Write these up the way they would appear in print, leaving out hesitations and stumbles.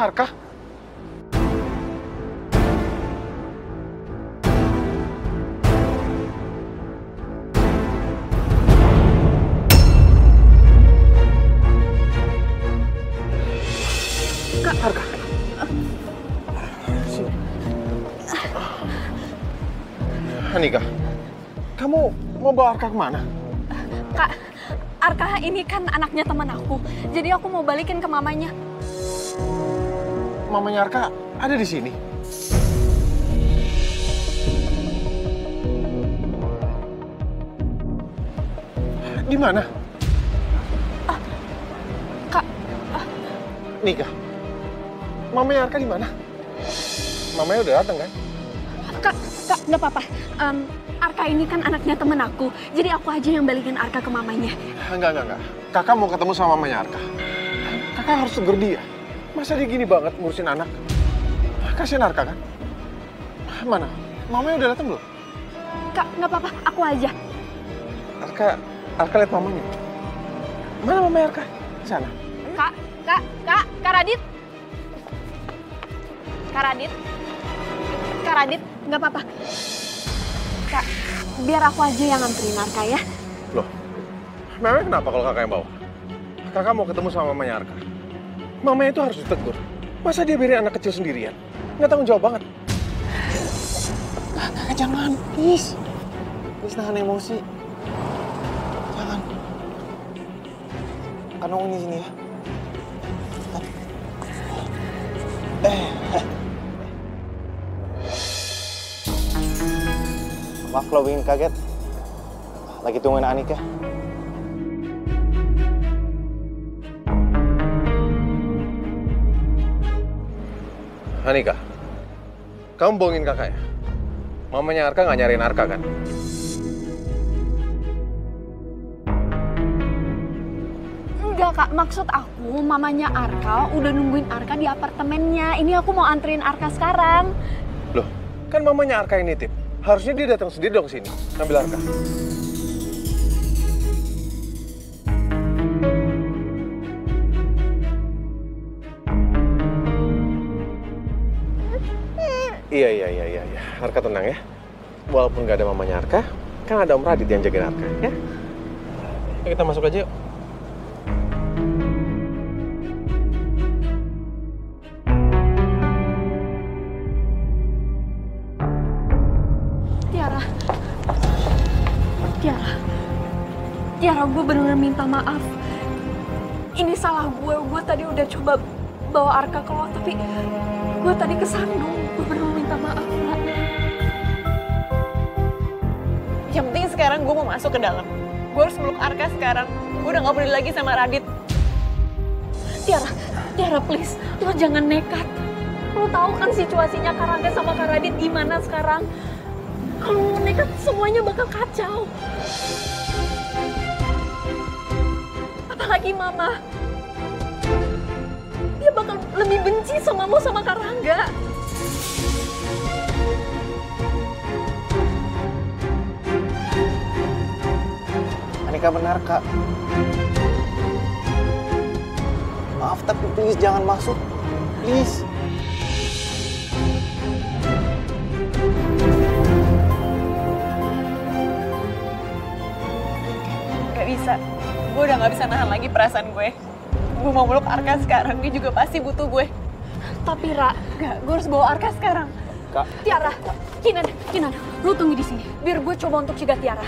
Arka? Kak. Arka. Sini. Hanika, kamu mau bawa Arka kemana? Kak, Arka ini kan anaknya teman aku. Jadi aku mau balikin ke mamanya. Mamanya Arka ada di sini. Di mana? Kak, Nika, mamanya Arka di mana? Mamanya udah datang kan? Kak, nggak apa-apa. Arka ini kan anaknya temen aku. Jadi aku aja yang balikin Arka ke mamanya. Enggak. Kakak mau ketemu sama mamanya Arka. Kakak harus tegur dia. Masa dia gini banget ngurusin anak? Kasian Arka kan? Mana? Mamanya udah datang belum? Kak, nggak apa-apa. Aku aja. Arka lihat mamanya. Mana mamanya Arka? Di sana. Kak Radit. Kak Radit, nggak apa-apa. Kak, biar aku aja yang nganterin Arka ya. Loh, memang kenapa kalau kakak yang bawa? Kakak mau ketemu sama mamanya Arka. Mamanya itu harus ditegur. Masa dia biarin anak kecil sendirian? Nggak tanggung jawab banget. Kakak jangan, please. Please nahan emosi. Jangan. Kan nungguin di sini ya. Maaf kalau bikin kaget. Lagi tungguin Anika. Anika, kamu bohongin kakak ya? Mamanya Arka nggak nyariin Arka kan? Enggak, Kak. Maksud aku, mamanya Arka udah nungguin Arka di apartemennya. Ini aku mau anterin Arka sekarang. Loh, kan mamanya Arka yang nitip. Harusnya dia datang sendiri dong sini, ngambil Arka. Iya. Arka tenang ya. Walaupun nggak ada mamanya Arka, kan ada Om Radit yang jagain Arka, ya? Ayo kita masuk aja yuk. Tiara, gue bener-bener minta maaf. Ini salah gue. Gue tadi udah coba bawa Arka keluar, tapi gue tadi kesandung. Gue bener-bener minta maaf, Ra. Yang penting sekarang gue mau masuk ke dalam. Gue harus meluk Arka sekarang. Gue udah gak peduli lagi sama Radit. Tiara, please. Lo jangan nekat. Lo tahu kan situasinya Kak Rangga sama Kak Radit gimana sekarang? Kalau lo nekat, semuanya bakal kacau. Apalagi Mama. Dia bakal lebih benci sama lo sama Kak Rangga. Anika benar, Kak. Maaf, tapi please jangan masuk. Please. Gak bisa. Gue udah gak bisa nahan lagi perasaan gue. Gue mau meluk Arka sekarang. Dia juga pasti butuh gue. Tapi Ra, Gak, gue harus bawa Arka sekarang. Kak. Tiara, Kinan, lu tunggu di sini. Biar gue coba untuk cegah Tiara.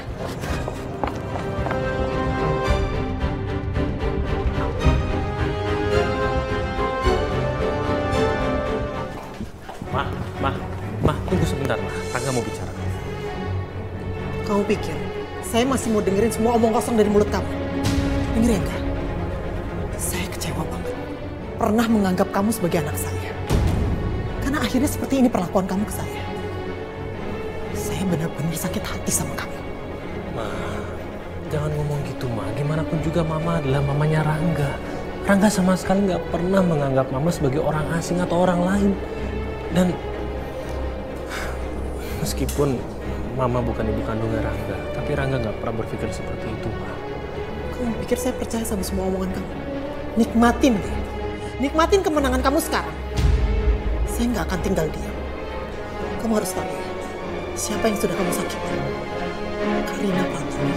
Mah, tunggu sebentar, Mah. Rangga mau bicara. Kamu pikir saya masih mau dengerin semua omong kosong dari mulut kamu? Dengerin kan? Saya kecewa banget. Pernah menganggap kamu sebagai anak saya. Karena akhirnya seperti ini perlakuan kamu ke saya. Saya benar-benar sakit hati sama kamu. Ma, jangan ngomong gitu, Ma. Gimana pun juga Mama adalah mamanya Rangga. Rangga sama sekali nggak pernah menganggap Mama sebagai orang asing atau orang lain. Dan meskipun Mama bukan ibu kandungnya Rangga, tapi Rangga nggak pernah berpikir seperti itu, Ma. Kamu pikir saya percaya sama semua omongan kamu? Nikmatin deh. Nikmatin kemenangan kamu sekarang. Saya nggak akan tinggal diam. Kamu harus tahu ya, siapa yang sudah kamu sakiti. Karina Pratama.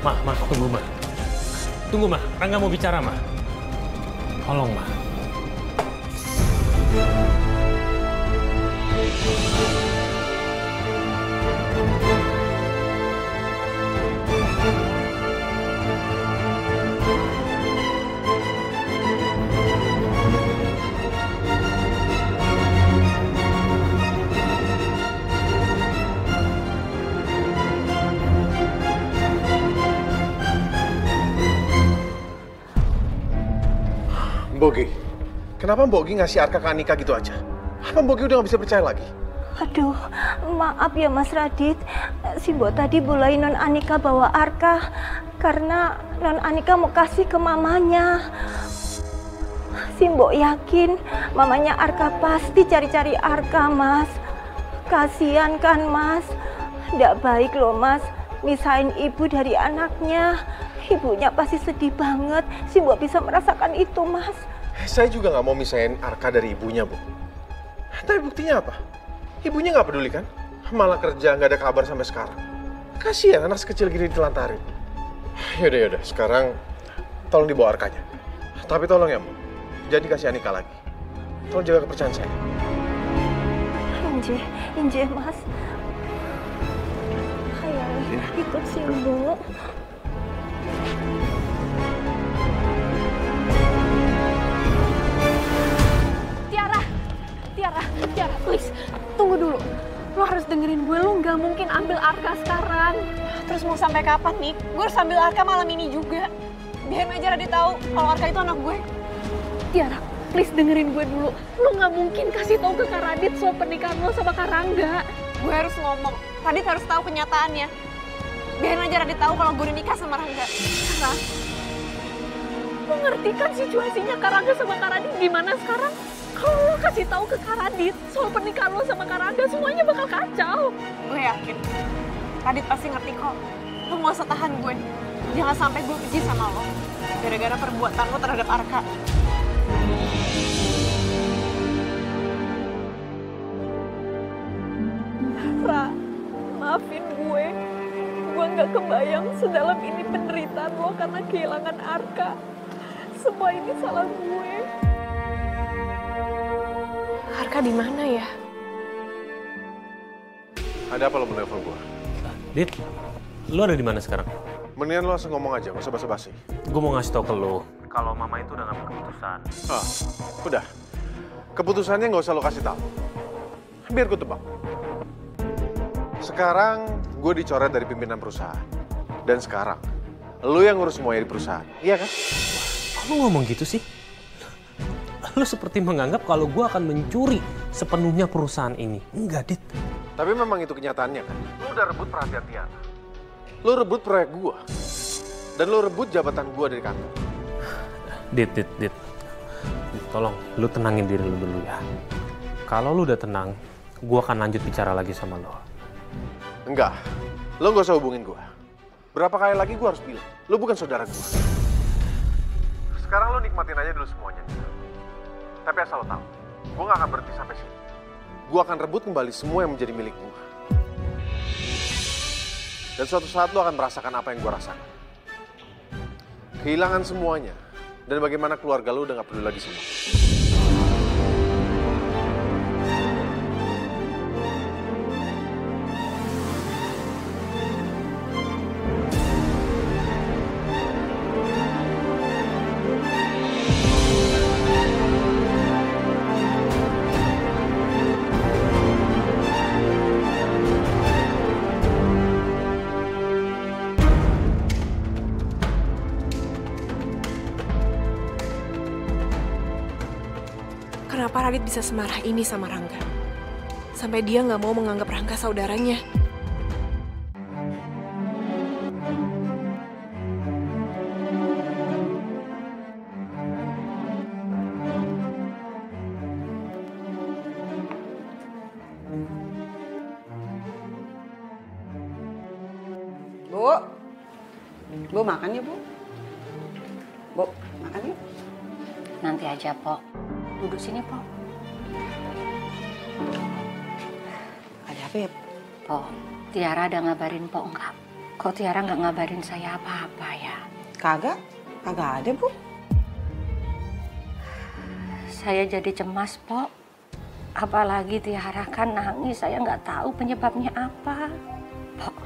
Ma. Ma, tunggu, Ma. Tunggu, Ma. Rangga mau bicara, Ma. Tolong, Ma. Bogi, kenapa Bogi ngasih Arka ke Anika gitu aja? Apa Bogi udah gak bisa percaya lagi? Aduh, maaf ya Mas Radit. Si Mbok tadi bolehin Non Anika bawa Arka karena Non Anika mau kasih ke mamanya. Si Mbok yakin mamanya Arka pasti cari-cari Arka, Mas. Kasihan kan, Mas? Nggak baik loh, Mas. Misahin ibu dari anaknya. Ibunya pasti sedih banget. Si Mbok bisa merasakan itu, Mas. Saya juga nggak mau misahin Arka dari ibunya, Bu. Tapi buktinya apa? Ibunya nggak peduli kan? Malah kerja, nggak ada kabar sampai sekarang. Kasihan anak sekecil gini ditelantarin. Yaudah. Sekarang tolong dibawa Arkanya. Tapi tolong ya, Bu. Jangan dikasih Anika lagi. Tolong jaga kepercayaan saya. Inje, Mas. Ayo, ikut si Mbok. Tiara, please, tunggu dulu. Lo harus dengerin gue, lo nggak mungkin ambil Arka sekarang. Terus mau sampai kapan, Nik? Gue harus ambil Arka malam ini juga. Biarin aja Radit tahu kalau Arka itu anak gue. Tiara, please dengerin gue dulu. Lo nggak mungkin kasih tahu ke Kak Radit soal pernikahan lo sama Kak Rangga. Gue harus ngomong. Radit harus tahu kenyataannya. Biarin aja Radit tahu kalau gue udah nikah sama Rangga. Tiara, lo ngerti kan situasinya Kak Rangga sama Kak Radit gimana sekarang? Kalau lo kasih tahu ke Kak Radit soal pernikahan lo sama Kak Rangga, semuanya bakal kacau. Gue yakin. Radit pasti ngerti kok. Lo nggak usah tahan gue. Jangan sampai gue benci sama lo. Gara-gara perbuatan lo terhadap Arka. Ra, maafin gue. Gue nggak kebayang sedalam ini penderitaan lo karena kehilangan Arka. Semua ini salah gue. Arka di mana ya? Ada apa lo menelpon gue? Dit, lo ada di mana sekarang? Mendingan lo langsung ngomong aja, nggak usah basa-basi. Gue mau ngasih tau ke lo, kalau mama itu udah ngambil keputusan. Udah. Keputusannya nggak usah lo kasih tahu. Biar gue tebak. Sekarang gue dicoret dari pimpinan perusahaan. Dan sekarang, lo yang ngurus semuanya di perusahaan. Iya kan? Kok lo ngomong gitu sih? Lo seperti menganggap kalau gue akan mencuri sepenuhnya perusahaan ini. Enggak, Dit. Tapi memang itu kenyataannya kan. Lo udah rebut perhatian Tiara. Lo rebut proyek gue. Dan lo rebut jabatan gue dari kantor. Dit. Tolong, lo tenangin diri lo dulu ya. Kalau lo udah tenang, gue akan lanjut bicara lagi sama lo. Enggak. Lo nggak usah hubungin gue. Berapa kali lagi gue harus bilang, lo bukan saudara gue. Sekarang lo nikmatin aja dulu semuanya. Tapi asal lo tahu, gue gak akan berhenti sampai sini. Gue akan rebut kembali semua yang menjadi milik gue. Dan suatu saat lo akan merasakan apa yang gue rasakan. Kehilangan semuanya, dan bagaimana keluarga lo udah gak peduli lagi semua. Kenapa Radit bisa semarah ini sama Rangga? Sampai dia nggak mau menganggap Rangga saudaranya. Bu, Bu makan ya Bu. Bu, makan yuk. Nanti aja, Pok. Duduk sini, Pok. Ada apa ya? Pok, Tiara ada ngabarin Pok enggak? Kok Tiara nggak ngabarin saya apa-apa ya? Kagak ada Bu. Saya jadi cemas, Pok. Apalagi Tiara kan nangis, saya nggak tahu penyebabnya apa. Pok,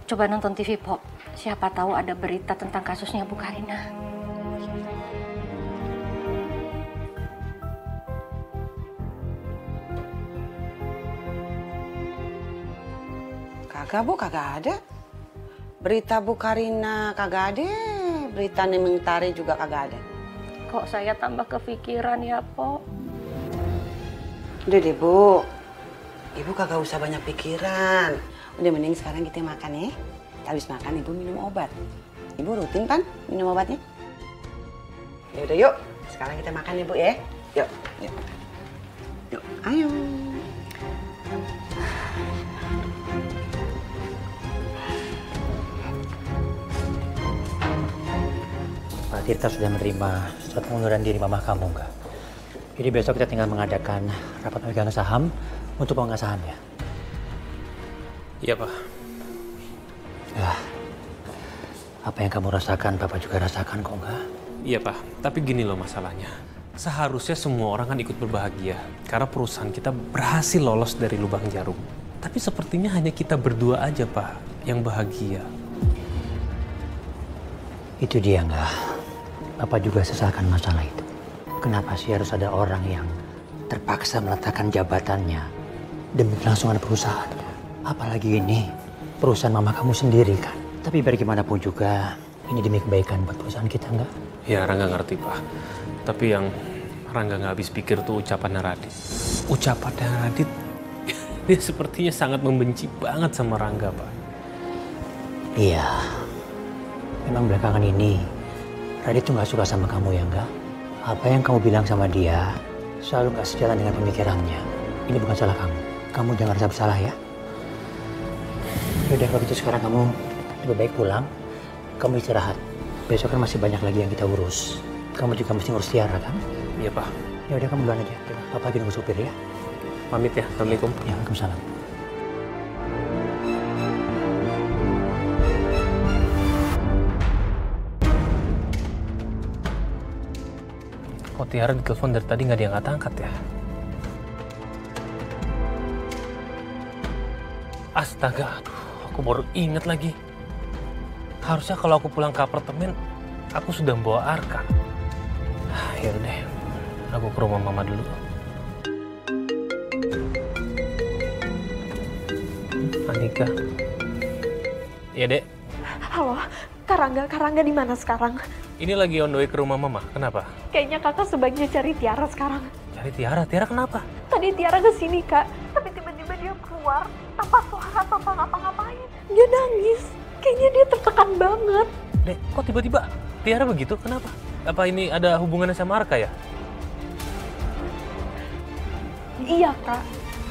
coba nonton TV, Pok. Siapa tahu ada berita tentang kasusnya Bu Karina. Kagak Bu, kagak ada. Berita Bu Karina kagak ada. Berita Nemeng Tari juga kagak ada. Kok saya tambah kepikiran ya, Pok? Udah deh Bu. Ibu kagak usah banyak pikiran. Udah mending sekarang kita makan ya. Habis makan Ibu minum obat. Ibu rutin kan minum obatnya? Ya udah yuk. Sekarang kita makan ya Bu ya. Yuk, yuk. Yuk, ayo. Pak Tirta sudah menerima surat pengunduran diri mama kamu enggak? Jadi besok kita tinggal mengadakan rapat pemegang saham untuk pengesahannya. Iya, Pak. Ya, apa yang kamu rasakan, Papa juga rasakan kok enggak? Iya, Pak. Tapi gini loh masalahnya. Seharusnya semua orang kan ikut berbahagia. Karena perusahaan kita berhasil lolos dari lubang jarum. Tapi sepertinya hanya kita berdua aja, Pak, yang bahagia. Itu dia enggak. Papa juga sesalkan masalah itu. Kenapa sih harus ada orang yang terpaksa meletakkan jabatannya demi kelangsungan perusahaan? Apalagi ini perusahaan mama kamu sendiri kan. Tapi biar gimana pun juga ini demi kebaikan buat perusahaan kita enggak? Ya, Rangga ngerti, Pak. Tapi yang Rangga nggak habis pikir tuh ucapannya Radit. Ucapannya Radit, dia sepertinya sangat membenci banget sama Rangga, Pak. Iya. Memang belakangan ini Radit tuh nggak suka sama kamu ya enggak? Apa yang kamu bilang sama dia selalu nggak sejalan dengan pemikirannya. Ini bukan salah kamu. Kamu jangan rasa bersalah ya. Yaudah kalau gitu sekarang kamu lebih baik pulang. Kamu istirahat. Besok kan masih banyak lagi yang kita urus. Kamu juga mesti ngurus Tiara kan? Iya, Pak. Ya udah kamu duluan aja. Papa lagi nunggu supir ya. Pamit ya. Assalamualaikum. Ya, waalaikumsalam. Kok Tiara ditelepon dari tadi nggak diangkat-angkat ya? Astaga, aduh, aku baru inget lagi. Harusnya kalau aku pulang ke apartemen, aku sudah bawa Arka. Ya udah deh, aku ke rumah mama dulu. Anika. Iya, Dek. Halo, Karangga di mana sekarang? Ini lagi on the way ke rumah mama. Kenapa? Kayaknya kakak sebaiknya cari Tiara sekarang. Cari Tiara. Tiara kenapa? Tadi Tiara kesini kak, tapi tiba-tiba dia keluar tanpa suara, tanpa ngapa-ngapain. Dia nangis, kayaknya dia tertekan banget. Dek, kok tiba-tiba Tiara begitu? Kenapa? Apa ini ada hubungannya sama Arka ya? Iya kak,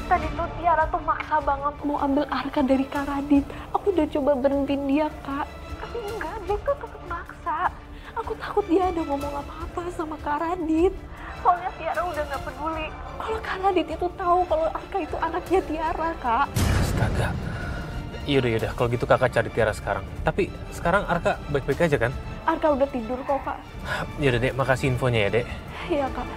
tadi tuh Tiara tuh maksa banget mau ambil Arka dari Kak Radit. Aku udah coba berhentiin dia kak, tapi enggak, dia tuh tetap maksa. Aku takut dia ada ngomong apa-apa sama Kak Radit. Soalnya Tiara udah gak peduli kalau Kak Radit itu tahu kalau Arka itu anaknya Tiara, Kak. Astaga. Yaudah. Kalau gitu kakak cari Tiara sekarang. Tapi sekarang Arka baik-baik aja kan? Arka udah tidur kok, Kak. Yaudah, Dek. Makasih infonya ya, Dek. Iya, Kak.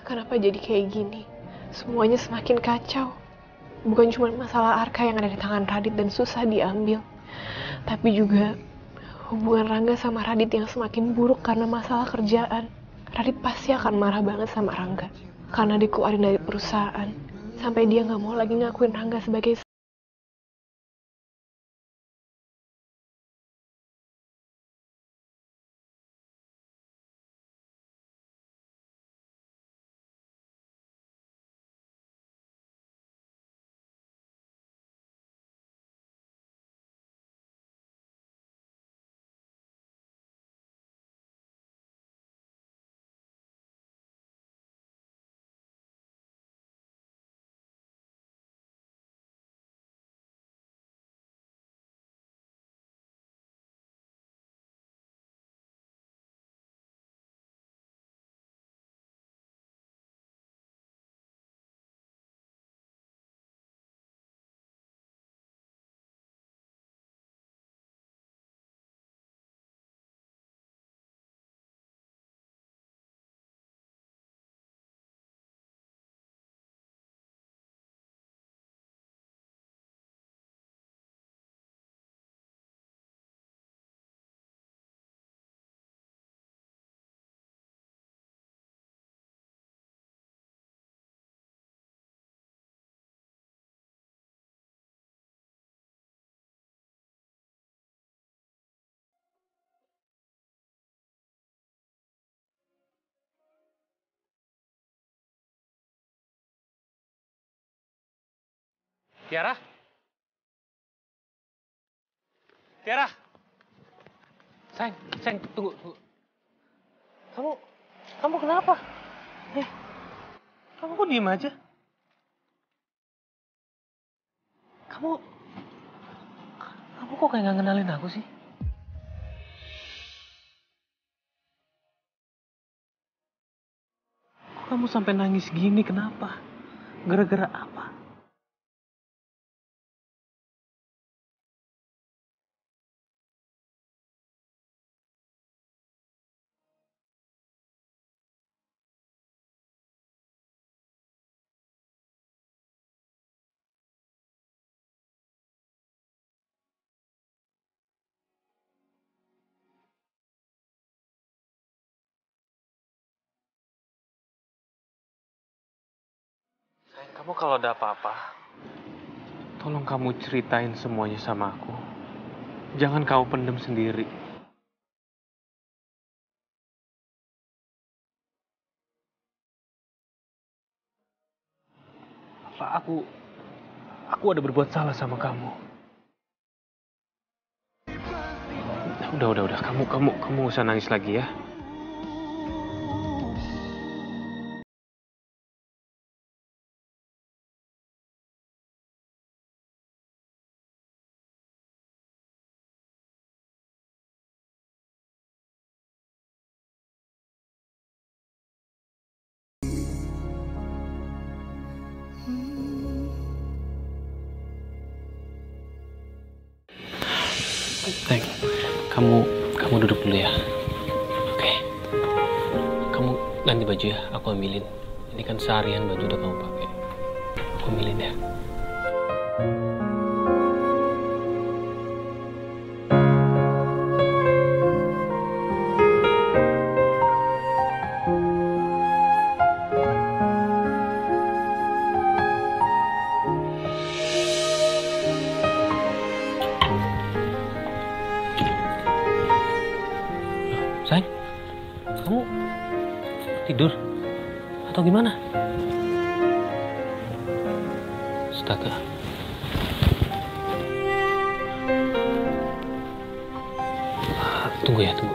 Kenapa jadi kayak gini? Semuanya semakin kacau. Bukan cuma masalah Arka yang ada di tangan Radit dan susah diambil, tapi juga hubungan Rangga sama Radit yang semakin buruk karena masalah kerjaan. Radit pasti akan marah banget sama Rangga karena dikeluarin dari perusahaan, sampai dia nggak mau lagi ngakuin Rangga sebagai Tiara? Tiara? Sayang, tunggu. Kamu kenapa? Kamu kok diem aja? Kamu kok kayak gak kenalin aku sih? Kok kamu sampai nangis gini, kenapa? Gara-gara apa? Sayang, kamu kalau ada apa-apa, tolong kamu ceritain semuanya sama aku. Jangan kau pendem sendiri. Apa aku ada berbuat salah sama kamu? Udah. Kamu usah nangis lagi ya. Sayang, kamu duduk dulu ya. Oke. Kamu ganti baju ya, aku ambilin. Ini kan seharian baju udah kamu pakai. Aku ambilin ya. Sayang, kamu tidur atau gimana? Astaga. Tunggu ya, tunggu.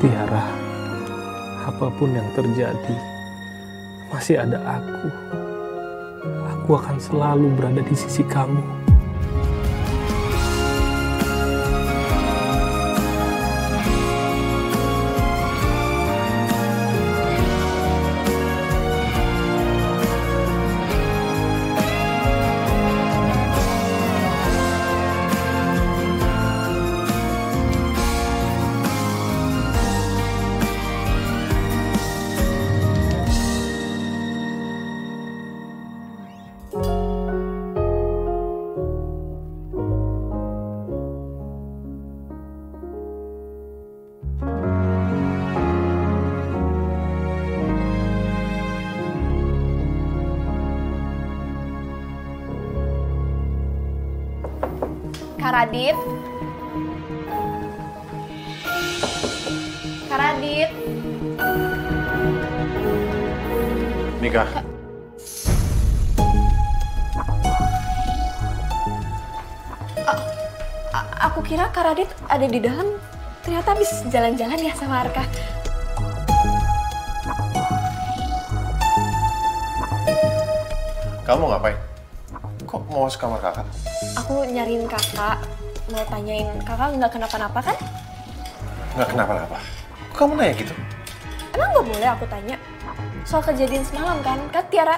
Tiara, apapun yang terjadi, masih ada aku. Aku akan selalu berada di sisi kamu. Radit. Kak Radit. Nika. Aku kira Kak Radit ada di dalam. Ternyata habis jalan-jalan ya sama Arka. Kamu ngapain? Kok mau masuk kamar kakak? Aku nyariin kakak, mau tanyain kakak nggak kenapa-napa kan? Nggak kenapa-napa. Kok kamu nanya gitu? Emang nggak boleh aku tanya? Soal kejadian semalam kan Tiara?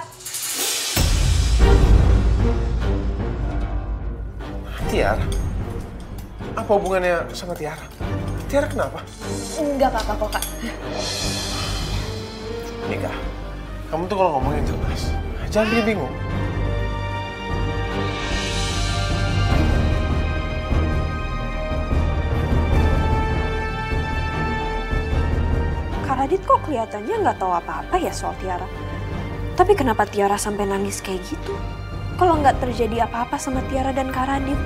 Tiara? Apa hubungannya sama Tiara? Tiara kenapa? Nggak apa-apa kok Kak. Nika, kamu tuh kalau ngomongin jelas. Jangan bikin bingung. Kak Radit kok kelihatannya nggak tahu apa-apa ya soal Tiara. Tapi kenapa Tiara sampai nangis kayak gitu? Kalau nggak terjadi apa-apa sama Tiara dan Kak Radit.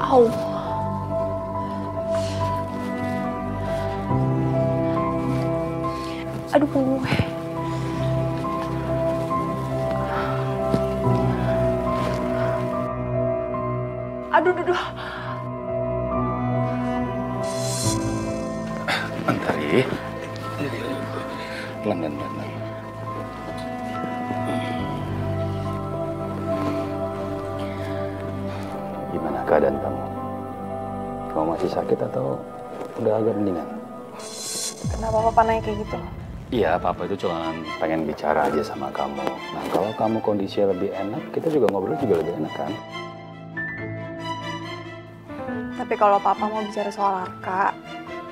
Au. Aduh. Aduh. Antari. Pelan. Gimana keadaan kamu? Kamu masih sakit atau udah agak mendingan? Kenapa Papa nanya kayak gitu? Iya, Papa itu cuma pengen bicara aja sama kamu. Nah, kalau kamu kondisinya lebih enak, kita juga ngobrol juga lebih enak kan? Tapi kalau Papa mau bicara soal Arka,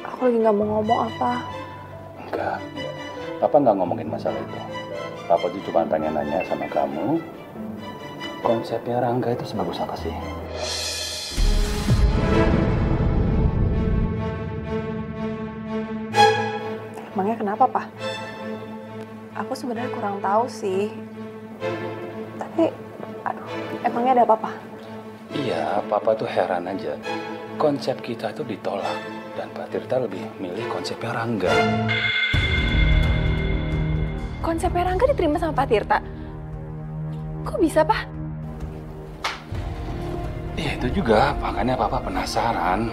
aku lagi nggak mau ngomong apa. Enggak. Papa nggak ngomongin masalah itu. Papa tuh cuma pengen nanya sama kamu, konsepnya Rangga itu sebagus apa sih? Emangnya kenapa, Pak? Aku sebenarnya kurang tahu sih. Tapi, emangnya ada apa-apa? Iya, Papa tuh heran aja. Konsep kita tuh ditolak. Dan Pak Tirta lebih milih konsepnya Rangga. Konsepnya Rangga diterima sama Pak Tirta? Kok bisa, Pak? Iya, itu juga. Makanya Papa penasaran.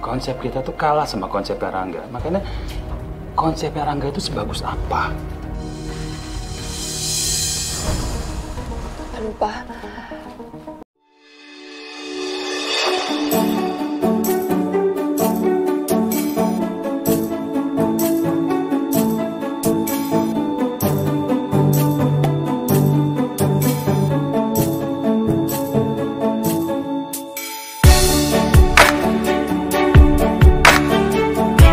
Konsep kita tuh kalah sama konsepnya Rangga. Makanya konsepnya Rangga itu sebagus apa? Aduh, Pak.